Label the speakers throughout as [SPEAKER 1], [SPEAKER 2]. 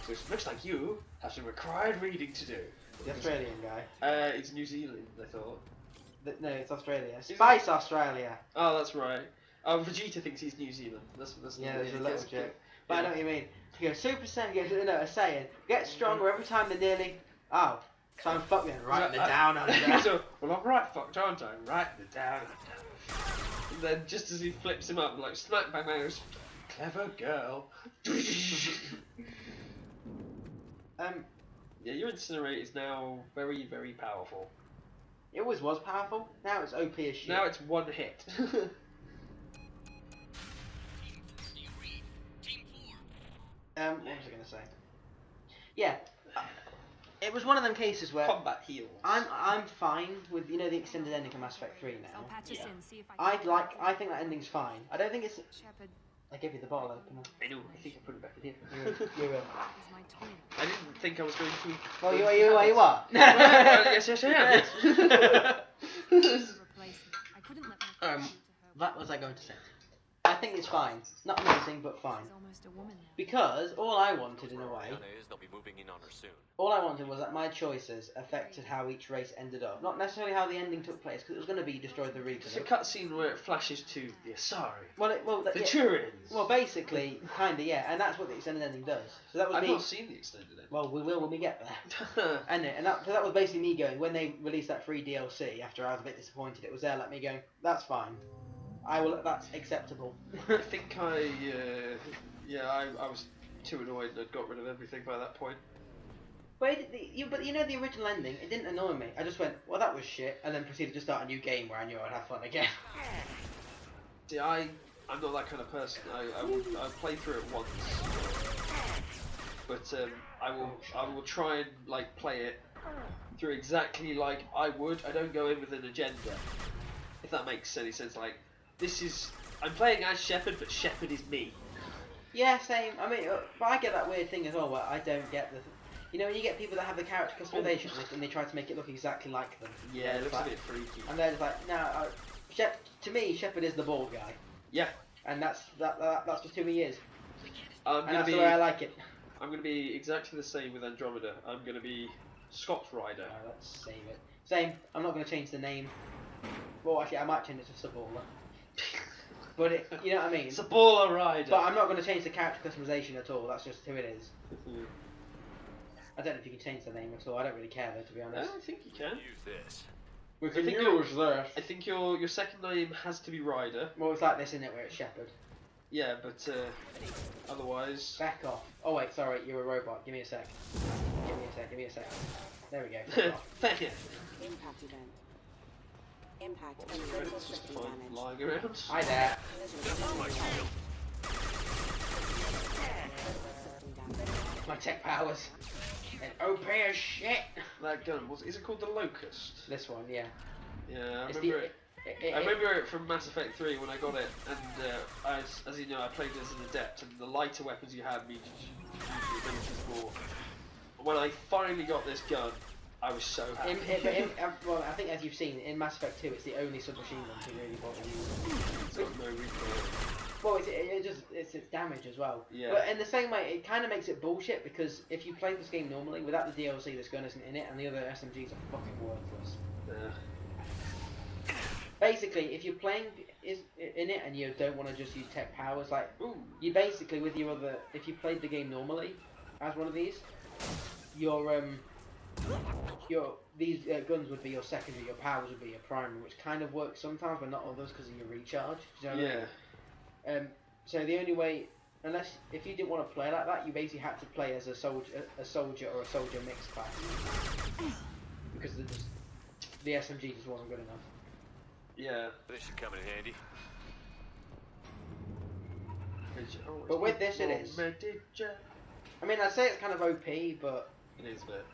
[SPEAKER 1] So it looks like you have some required reading to do.
[SPEAKER 2] The Australian guy.
[SPEAKER 1] It's New Zealand, I thought.
[SPEAKER 2] No, it's Australia.
[SPEAKER 1] Is
[SPEAKER 2] Spice Australia.
[SPEAKER 1] Oh, that's right. Oh, Vegeta thinks he's New Zealand. That's
[SPEAKER 2] Yeah, there's a little
[SPEAKER 1] joke.
[SPEAKER 2] joke. But I know what you mean. He goes, Super Saiyan, he goes, no, a saying, get stronger every time they're nearly... Oh, so I'm fucking writing it down under.
[SPEAKER 1] So, well, I'm right fucked, aren't I? I'm writing it down. And then just as he flips him up, like, smack bang bang, goes, clever girl. Yeah, your Incinerate is now very, very powerful.
[SPEAKER 2] It always was powerful. Now it's OP as shit.
[SPEAKER 1] Now it's one hit.
[SPEAKER 2] What was I gonna say? Yeah, it was one of them cases where
[SPEAKER 1] Combat heals.
[SPEAKER 2] I'm fine with the extended ending of Mass Effect 3 now.
[SPEAKER 1] Yeah.
[SPEAKER 2] I think that ending's fine. I don't think it's. I gave you the bottle opener.
[SPEAKER 1] I know. I think I put it back in here.
[SPEAKER 2] You're
[SPEAKER 1] I didn't think I was going to.
[SPEAKER 2] Well, you are.
[SPEAKER 1] Yes, I am.
[SPEAKER 2] What was I going to say? I think it's fine. Not amazing, but fine. Because all I wanted, in a way, all I wanted was that my choices affected how each race ended up. Not necessarily how the ending took place, because it was going to be destroy the Reaper.
[SPEAKER 1] It's a cutscene where it flashes to the Asari.
[SPEAKER 2] The
[SPEAKER 1] Turins.
[SPEAKER 2] Well, basically, kind of, yeah, and that's what the extended ending does. So that was
[SPEAKER 1] I've
[SPEAKER 2] me.
[SPEAKER 1] not seen the extended ending.
[SPEAKER 2] Well, we will when we get there. And that was basically me going, when they released that free DLC, after I was a bit disappointed, it was there, like me going, that's fine. That's acceptable.
[SPEAKER 1] I think I was too annoyed and I'd got rid of everything by that point.
[SPEAKER 2] But the original ending, it didn't annoy me. I just went, well, that was shit, and then proceeded to start a new game where I knew I'd have fun again.
[SPEAKER 1] See, I'm not that kind of person. I play through it once, but I will try and like play it through exactly like I would. I don't go in with an agenda, if that makes any sense. Like, I'm playing as Shepard, but Shepard is me.
[SPEAKER 2] Yeah, same. I mean, but I get that weird thing as well where I don't get the. When you get people that have the character customization and they try to make it look exactly like them.
[SPEAKER 1] Yeah, it looks a bit freaky.
[SPEAKER 2] And they're just like, no, to me, Shepard is the bald guy.
[SPEAKER 1] Yeah.
[SPEAKER 2] And that's just who he is.
[SPEAKER 1] And
[SPEAKER 2] that's the way I like it.
[SPEAKER 1] I'm going to be exactly the same with Andromeda. I'm going to be Scott Ryder.
[SPEAKER 2] Oh, let's save it. Same. I'm not going to change the name. Well, actually, I might change it to Sabula. But you know what I mean?
[SPEAKER 1] Sabula Ryder.
[SPEAKER 2] But I'm not going to change the character customization at all. That's just who it is. I don't know if you can change the name at all. I don't really care though, to be honest.
[SPEAKER 1] I think you can.
[SPEAKER 3] Use this.
[SPEAKER 2] We can use this.
[SPEAKER 1] I think your second name has to be Ryder.
[SPEAKER 2] Well, it's like this, isn't it, where it's Shepard?
[SPEAKER 1] Yeah, but otherwise.
[SPEAKER 2] Back off. Oh wait, sorry, you're a robot. Give me a sec. Give me a sec. There we go.
[SPEAKER 1] Thank you.
[SPEAKER 4] Impact event. Impact and
[SPEAKER 1] It's
[SPEAKER 4] critical
[SPEAKER 1] just
[SPEAKER 4] system
[SPEAKER 1] fun
[SPEAKER 4] damage.
[SPEAKER 1] lying around.
[SPEAKER 2] Hi there. My tech powers. And OP as shit.
[SPEAKER 1] That gun is it called the Locust?
[SPEAKER 2] This one, yeah.
[SPEAKER 1] Yeah, I
[SPEAKER 2] It's
[SPEAKER 1] remember I remember it from Mass Effect 3 when I got it, and as you know, I played as an adept, and the lighter weapons you had made you use your abilities more. When I finally got this gun, I was so happy.
[SPEAKER 2] Well, I think as you've seen, in Mass Effect 2, it's the only submachine gun to really bother you.
[SPEAKER 1] It's got no recoil.
[SPEAKER 2] Well, it's its damage as well.
[SPEAKER 1] Yeah.
[SPEAKER 2] But in the same way, it kind of makes it bullshit because if you play this game normally, without the DLC, this gun isn't in it, and the other SMGs are fucking worthless.
[SPEAKER 1] Yeah.
[SPEAKER 2] Basically, if you're playing in it and you don't want to just use tech powers, like,
[SPEAKER 1] Ooh.
[SPEAKER 2] you basically with your other, if you played the game normally as one of these, these guns would be your secondary, your powers would be your primary, which kind of works sometimes, but not others because of your recharge. Do you know what I mean? So the only way, if you didn't want to play like that, you basically had to play as a soldier or a soldier mixed class because the SMG just wasn't good enough.
[SPEAKER 1] Yeah.
[SPEAKER 3] This should come in handy.
[SPEAKER 2] But with this, it is. I mean, I'd say it's kind of OP, but
[SPEAKER 1] it is a bit.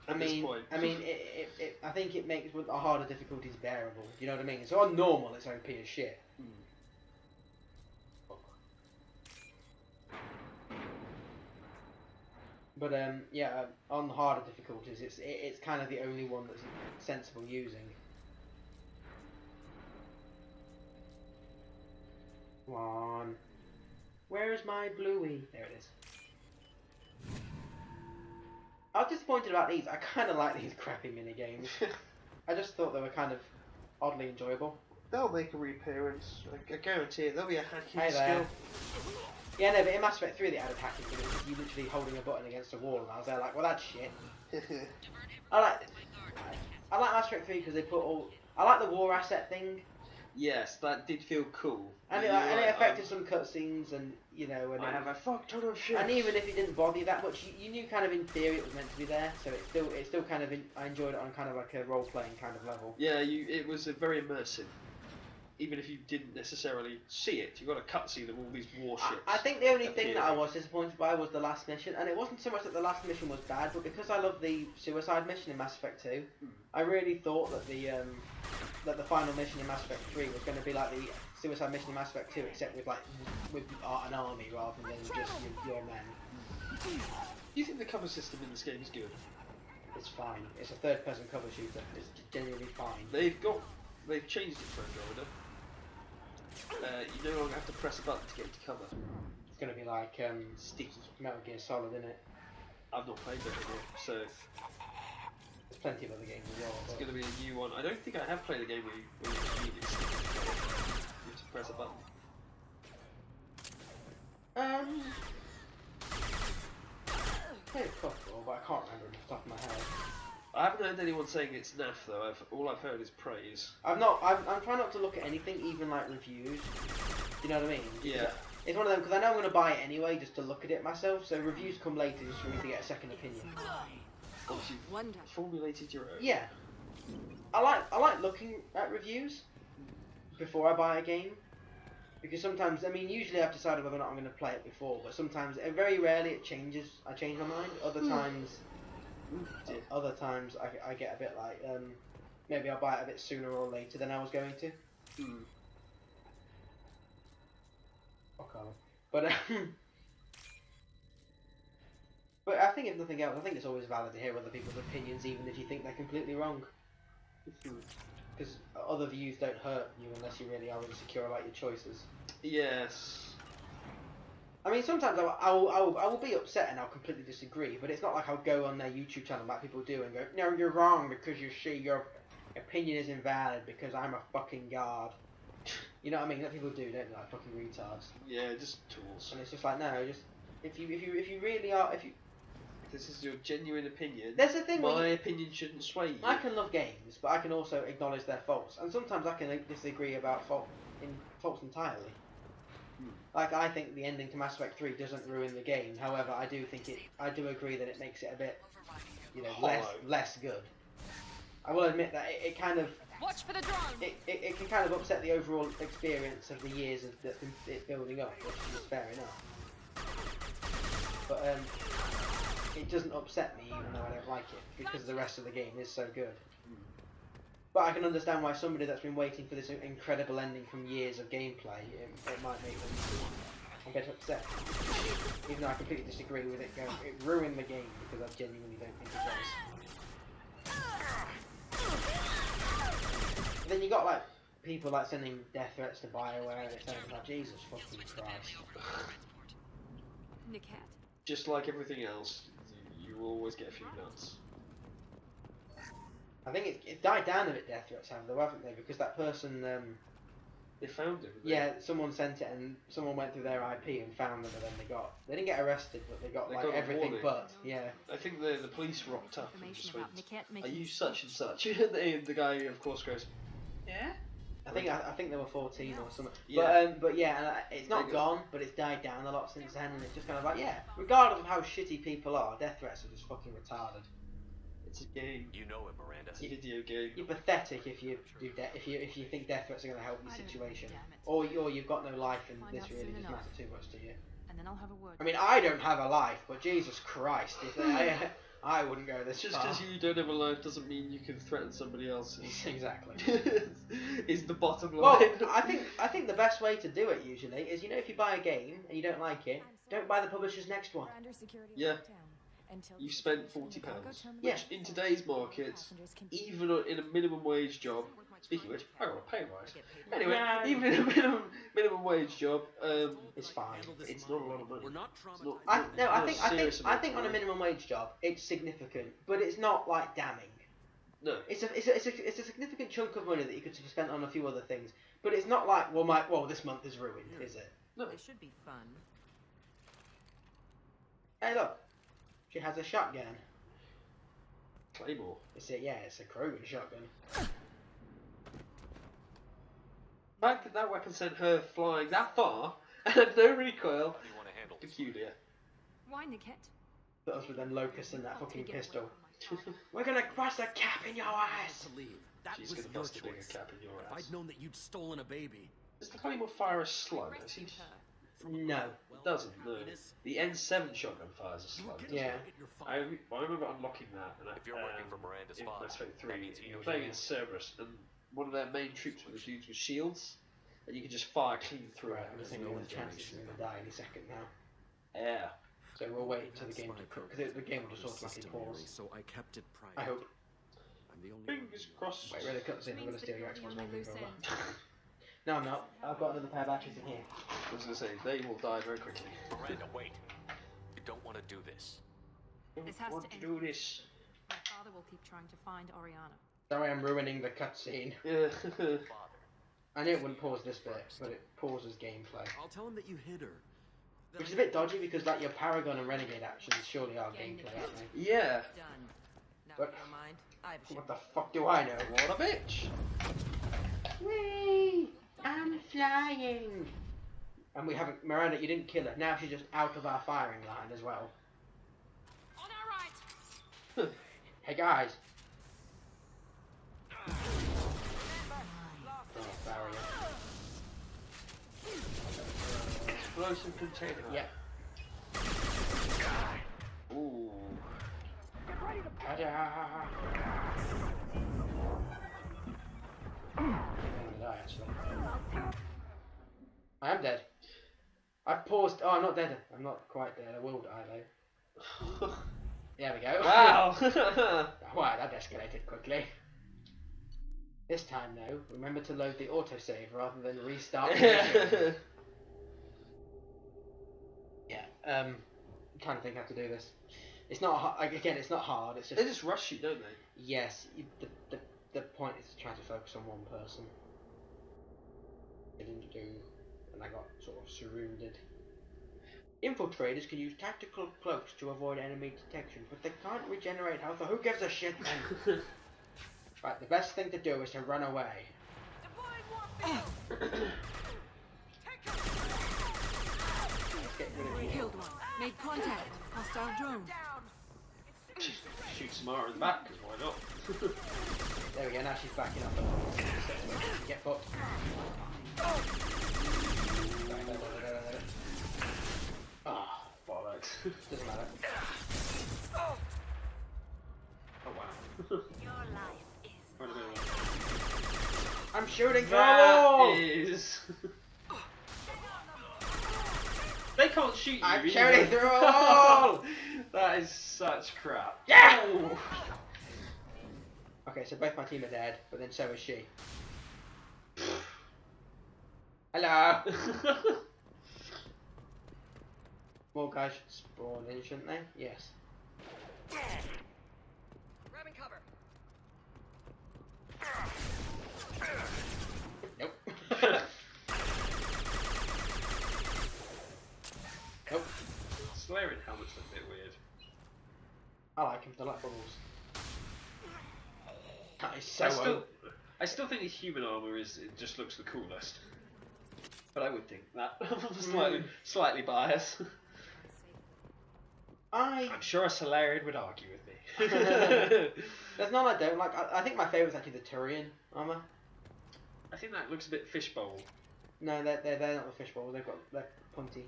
[SPEAKER 2] I mean, I think it makes a harder difficulties bearable. Do you know what I mean? So on normal, it's OP as shit. But yeah, on the harder difficulties, it's kind of the only one that's sensible using. Come on. Where is my bluey? There it is. disappointed about these. I kind of like these crappy mini games. I just thought they were kind of oddly enjoyable.
[SPEAKER 1] They'll make a reappearance. I guarantee it. There'll be a hacking
[SPEAKER 2] Hey there.
[SPEAKER 1] skill.
[SPEAKER 2] Yeah, no, but in Mass Effect 3 they added hacking to it. You literally holding a button against a wall, and I was there like, well, that's shit. I like Mass Effect 3 because they put all. I like the war asset thing.
[SPEAKER 1] Yes, that did feel cool.
[SPEAKER 2] And it affected some cutscenes, and you know, and
[SPEAKER 1] I have a fuck ton of shit.
[SPEAKER 2] and even if it didn't bother you that much, you knew kind of in theory it was meant to be there. So it still kind of I enjoyed it on kind of like a role playing kind of level.
[SPEAKER 1] Yeah, it was very immersive. Even if you didn't necessarily see it, you got a cutscene of all these warships.
[SPEAKER 2] I think the only thing that I was disappointed by was the last mission, and it wasn't so much that the last mission was bad, but because I love the suicide mission in Mass Effect 2, I really thought that the final mission in Mass Effect 3 was going to be like the suicide mission in Mass Effect 2, except with an army rather than just your men.
[SPEAKER 1] Do you think the cover system in this game is good?
[SPEAKER 2] It's fine. It's a third-person cover shooter. It's genuinely fine.
[SPEAKER 1] They've changed it for Andromeda. You no longer have to press a button to get into cover.
[SPEAKER 2] It's going to be like
[SPEAKER 1] Sticky.
[SPEAKER 2] Metal Gear Solid, isn't it?
[SPEAKER 1] I've not played that before, so
[SPEAKER 2] There's plenty of other games as well.
[SPEAKER 1] it's going to be a new one. I don't think I have played a game where you need it sticky. You have to press a button.
[SPEAKER 2] It's possible, but I can't remember off the top of my head.
[SPEAKER 1] I haven't heard anyone saying it's naff though. All I've heard is praise.
[SPEAKER 2] I'm trying not to look at anything, even like reviews. You know what I mean?
[SPEAKER 1] Yeah.
[SPEAKER 2] It's one of them because I know I'm going to buy it anyway, just to look at it myself. So reviews come later, just for me to get a second opinion.
[SPEAKER 1] Obviously,
[SPEAKER 4] Wonder.
[SPEAKER 1] formulated your own.
[SPEAKER 2] Yeah. I like looking at reviews before I buy a game, because sometimes, I mean, usually I've decided whether or not I'm going to play it before, but sometimes, very rarely it changes. I change my mind. Other times I get a bit like maybe I'll buy it a bit sooner or later than I was going to. Okay. But I think if nothing else, I think it's always valid to hear other people's opinions, even if you think they're completely wrong. Because other views don't hurt you unless you really are insecure about your choices.
[SPEAKER 1] Yes.
[SPEAKER 2] I mean, sometimes I will be upset and I'll completely disagree, but it's not like I'll go on their YouTube channel like people do and go, no, you're wrong because you see your opinion is invalid because I'm a fucking god. You know what I mean? That people do, don't they? Like fucking retards.
[SPEAKER 1] Yeah, just tools.
[SPEAKER 2] And it's just like, no, just if you really are, if
[SPEAKER 1] this is your genuine opinion.
[SPEAKER 2] There's a thing.
[SPEAKER 1] My opinion shouldn't sway you.
[SPEAKER 2] I can love games, but I can also acknowledge their faults, and sometimes I can disagree about faults entirely. Like, I think the ending to Mass Effect 3 doesn't ruin the game. However, I do agree that it makes it a bit, you know, less good. I will admit that it kind of.
[SPEAKER 3] Watch for the drone.
[SPEAKER 2] It can kind of upset the overall experience of the years that's been building up, which is fair enough. But it doesn't upset me, even though I don't like it, because the rest of the game is so good. But I can understand why somebody that's been waiting for this incredible ending from years of gameplay, it might make them a bit upset. Even though I completely disagree with it going, it ruined the game, because I genuinely don't think it does. But then you got like people like sending death threats to BioWare, and it's like, Jesus fucking Christ.
[SPEAKER 3] Nick hat.
[SPEAKER 1] Just like everything else, you will always get a few nuts.
[SPEAKER 2] I think it died down a bit, death threats have though, haven't they? Because that person,
[SPEAKER 1] They found it.
[SPEAKER 2] yeah, someone sent it and someone went through their IP and found them, and then they didn't get arrested, but they got like
[SPEAKER 1] got a
[SPEAKER 2] everything
[SPEAKER 1] warning.
[SPEAKER 2] but, yeah.
[SPEAKER 1] I think the police rocked up and just
[SPEAKER 3] Information
[SPEAKER 1] went,
[SPEAKER 3] about Nick hat
[SPEAKER 1] "Are
[SPEAKER 3] making
[SPEAKER 1] you such and such?" And the guy, of course, goes, "Yeah."
[SPEAKER 2] I think they were 14 or something.
[SPEAKER 1] Yeah.
[SPEAKER 2] But yeah, and it's not gone, but it's died down a lot since then, and it's just kind of like, yeah, regardless of how shitty people are, death threats are just fucking retarded.
[SPEAKER 1] It's a game.
[SPEAKER 5] You know it, Miranda.
[SPEAKER 1] It's a video game.
[SPEAKER 2] You're pathetic if you do if you think death threats are going to help your
[SPEAKER 3] I don't-
[SPEAKER 2] situation,
[SPEAKER 3] damn it.
[SPEAKER 2] or you've got no life and
[SPEAKER 3] Find
[SPEAKER 2] this
[SPEAKER 3] out
[SPEAKER 2] really
[SPEAKER 3] soon
[SPEAKER 2] just
[SPEAKER 3] enough.
[SPEAKER 2] matters too much to you.
[SPEAKER 3] And then I'll have a word.
[SPEAKER 2] I mean, I don't have a life, but Jesus Christ, if I wouldn't go this
[SPEAKER 1] Just
[SPEAKER 2] far.
[SPEAKER 1] because you don't have a life doesn't mean you can threaten somebody else.
[SPEAKER 2] Exactly.
[SPEAKER 1] Is the bottom
[SPEAKER 2] Well,
[SPEAKER 1] line.
[SPEAKER 2] I think the best way to do it usually is, you know, if you buy a game and you don't like it, don't buy the publisher's next one.
[SPEAKER 1] Yeah. You've spent £40.
[SPEAKER 2] Yeah.
[SPEAKER 1] Which in today's market, even in a minimum wage job, Speaking of which, I got a pay rise.
[SPEAKER 3] Get paid more.
[SPEAKER 1] Anyway,
[SPEAKER 2] Yeah.
[SPEAKER 1] even in a minimum wage job,
[SPEAKER 2] It's fine.
[SPEAKER 1] it's not a lot of money.
[SPEAKER 5] We're not
[SPEAKER 1] It's not,
[SPEAKER 2] I
[SPEAKER 1] not
[SPEAKER 2] think
[SPEAKER 1] serious
[SPEAKER 2] I
[SPEAKER 1] amount
[SPEAKER 2] think
[SPEAKER 1] of
[SPEAKER 2] on a
[SPEAKER 1] money.
[SPEAKER 2] minimum wage job, it's significant, but it's not like damning.
[SPEAKER 1] No.
[SPEAKER 2] It's a significant chunk of money that you could have spent on a few other things, but it's not like well this month is ruined, is it?
[SPEAKER 1] No.
[SPEAKER 3] They should be fun.
[SPEAKER 2] Hey look, she has a shotgun.
[SPEAKER 1] Claymore.
[SPEAKER 2] It's a Krogan shotgun.
[SPEAKER 1] The fact that weapon sent her flying that far and had no recoil,
[SPEAKER 5] How do you want to handle this?
[SPEAKER 1] peculiar.
[SPEAKER 3] Why, Nickette?
[SPEAKER 2] Put us with them locusts and that
[SPEAKER 3] I'll
[SPEAKER 2] fucking
[SPEAKER 3] take it away
[SPEAKER 2] pistol.
[SPEAKER 3] from my father.
[SPEAKER 2] We're gonna bust a cap in your ass.
[SPEAKER 5] To leave. That
[SPEAKER 1] She's
[SPEAKER 5] was
[SPEAKER 1] gonna
[SPEAKER 5] your
[SPEAKER 1] bust a bigger
[SPEAKER 5] choice.
[SPEAKER 1] cap in your
[SPEAKER 5] If
[SPEAKER 1] ass.
[SPEAKER 5] I'd known that you'd stolen a baby.
[SPEAKER 1] Does the Claymore fire a slug? I see.
[SPEAKER 3] Rescued her.
[SPEAKER 2] No.
[SPEAKER 1] It doesn't, no. The N7 shotgun fires a slug.
[SPEAKER 2] Yeah.
[SPEAKER 1] I remember unlocking that. And
[SPEAKER 5] If you're working for Miranda's
[SPEAKER 1] in
[SPEAKER 5] father,
[SPEAKER 1] Mass Effect 3,
[SPEAKER 5] that means he
[SPEAKER 1] you were
[SPEAKER 5] knows
[SPEAKER 1] playing
[SPEAKER 5] you.
[SPEAKER 1] in Cerberus, and one of their main troops were the dudes with shields, and you could just fire clean through
[SPEAKER 2] Right,
[SPEAKER 1] it.
[SPEAKER 2] I'm just thinking there's a chance she's gonna die any second now.
[SPEAKER 1] Yeah.
[SPEAKER 2] So we'll wait until the game because the game will just automatically pause.
[SPEAKER 5] So I kept it private.
[SPEAKER 2] I hope.
[SPEAKER 5] I'm the only
[SPEAKER 1] Fingers crossed.
[SPEAKER 2] Wait, really cut this in. I'm gonna
[SPEAKER 3] Means
[SPEAKER 2] steal your
[SPEAKER 3] that you're
[SPEAKER 2] Xbox
[SPEAKER 3] the only
[SPEAKER 2] memory
[SPEAKER 3] loose
[SPEAKER 2] controller.
[SPEAKER 3] end.
[SPEAKER 2] No, I'm not. I've got another pair of batteries in here.
[SPEAKER 1] I was gonna say, they will die very quickly.
[SPEAKER 5] Miranda, wait. You don't want to do this.
[SPEAKER 3] This has
[SPEAKER 1] Want
[SPEAKER 3] to
[SPEAKER 1] to
[SPEAKER 3] end.
[SPEAKER 1] do this.
[SPEAKER 3] My father will keep trying to find Oriana.
[SPEAKER 2] Sorry, I'm ruining the cutscene.
[SPEAKER 1] Yeah.
[SPEAKER 5] Father.
[SPEAKER 2] I knew it wouldn't pause this bit, but it pauses gameplay.
[SPEAKER 5] I'll tell him that you hid her. That
[SPEAKER 2] Which is
[SPEAKER 5] I
[SPEAKER 2] a bit dodgy because like your Paragon and Renegade actions surely are gameplay, aren't they?
[SPEAKER 1] Yeah.
[SPEAKER 3] Done. Now,
[SPEAKER 2] What?
[SPEAKER 3] if you don't mind, I have a ship.
[SPEAKER 2] What the fuck do I know?
[SPEAKER 1] What a bitch.
[SPEAKER 2] Whee! I'm flying! And we haven't... Miranda, you didn't kill her. Now she's just out of our firing line as well.
[SPEAKER 3] On our right!
[SPEAKER 2] Hey guys! Oh, barrier.
[SPEAKER 1] Explosive container.
[SPEAKER 2] Yep.
[SPEAKER 1] Ooh.
[SPEAKER 2] Ta-da! I'm gonna die, actually. I am dead. I paused. Oh, I'm not dead. I'm not quite dead. I will die though. There we go.
[SPEAKER 1] Wow.
[SPEAKER 2] Wow, that escalated quickly. This time, though, remember to load the autosave rather than restart. The mission. Yeah. I'm trying to think how to do this. It's not hard. Again, it's not hard. It's just.
[SPEAKER 1] They just rush you, don't they?
[SPEAKER 2] Yes. The point is to try to focus on one person. I didn't do, and I got sort of surrounded. Infiltrators can use tactical cloaks to avoid enemy detection, but they can't regenerate health, so who gives a shit then? Right, the best thing to do is to run away. Let's get rid of you.
[SPEAKER 3] Killed one. Made contact. Hostile drone.
[SPEAKER 1] Shoot Samara in the back, because why not?
[SPEAKER 2] There we go, now she's backing up. Get fucked. Ah,
[SPEAKER 1] Bollocks.
[SPEAKER 2] doesn't matter.
[SPEAKER 1] Oh wow. Run away.
[SPEAKER 2] I'm shooting through a
[SPEAKER 1] That
[SPEAKER 2] wall!
[SPEAKER 1] is... They can't shoot you.
[SPEAKER 2] I'm
[SPEAKER 1] either.
[SPEAKER 2] shooting through a wall!
[SPEAKER 1] That is such crap.
[SPEAKER 2] Yeah!
[SPEAKER 1] Oh.
[SPEAKER 2] Okay, so both my team are dead, but then so is she. Hello! More guys should spawn in, shouldn't they? Yes.
[SPEAKER 3] Grabbing cover.
[SPEAKER 2] Nope. Nope.
[SPEAKER 1] Slaring helmets are a bit weird.
[SPEAKER 2] I like him, I like bubbles. That is so
[SPEAKER 1] I still think the human armor it just looks the coolest. But I would think that. slightly biased. I'm sure a Solarian would argue with me.
[SPEAKER 2] There's none I don't like. I think my favourite is actually the Turian armor.
[SPEAKER 1] I think that looks a bit fishbowl.
[SPEAKER 2] No, they're not the fishbowl. They're punty.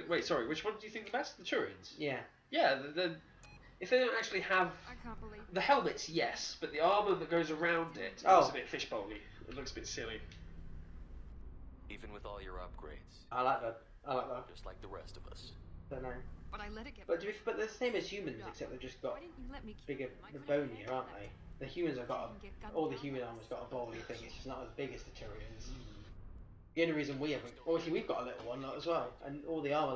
[SPEAKER 1] Wait, sorry. Which one do you think the best? The Turians.
[SPEAKER 2] Yeah.
[SPEAKER 1] Yeah. If they don't actually have
[SPEAKER 3] I can't believe.
[SPEAKER 1] the helmets, yes, but the armor that goes around it
[SPEAKER 2] Oh.
[SPEAKER 1] looks a bit fishbowly. It looks a bit silly.
[SPEAKER 5] Even with all your upgrades,
[SPEAKER 2] I like that.
[SPEAKER 5] just like the rest of us.
[SPEAKER 2] Don't know.
[SPEAKER 3] but I let it get
[SPEAKER 2] But
[SPEAKER 3] worse.
[SPEAKER 2] but they're the same as humans, except they've just got
[SPEAKER 3] Why didn't you let me keep
[SPEAKER 2] bigger,
[SPEAKER 3] my
[SPEAKER 2] bonier, aren't they? The humans have got
[SPEAKER 3] You can get gun
[SPEAKER 2] all the
[SPEAKER 3] power.
[SPEAKER 2] human armor's got a bally thing. It's just not as big as the Turians. The only reason we haven't, obviously we've got a little one as well, and all the armor